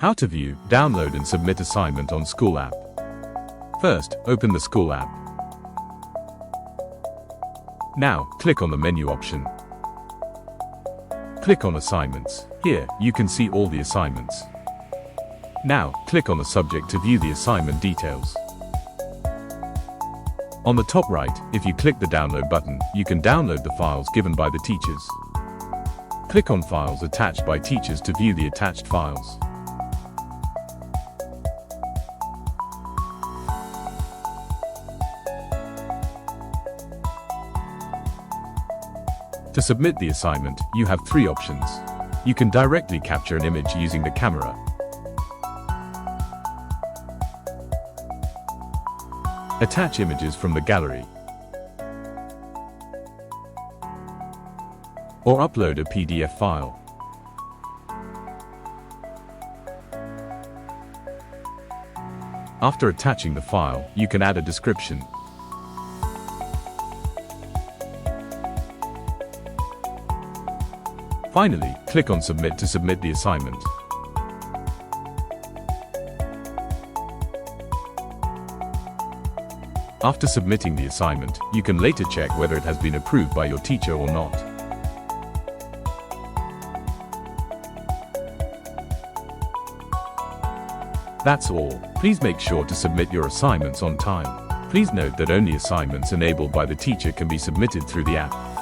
How to view, download and submit assignment on school app. First, open the school app. Now, click on the menu option. Click on Assignments. Here, you can see all the assignments. Now, click on the subject to view the assignment details. On the top right, if you click the download button, you can download the files given by the teachers. Click on Files attached by teachers to view the attached files. To submit the assignment, you have three options. You can directly capture an image using the camera. Attach images from the gallery. Or upload a PDF file. After attaching the file, you can add a description. Finally, click on Submit to submit the assignment. After submitting the assignment, you can later check whether it has been approved by your teacher or not. That's all. Please make sure to submit your assignments on time. Please note that only assignments enabled by the teacher can be submitted through the app.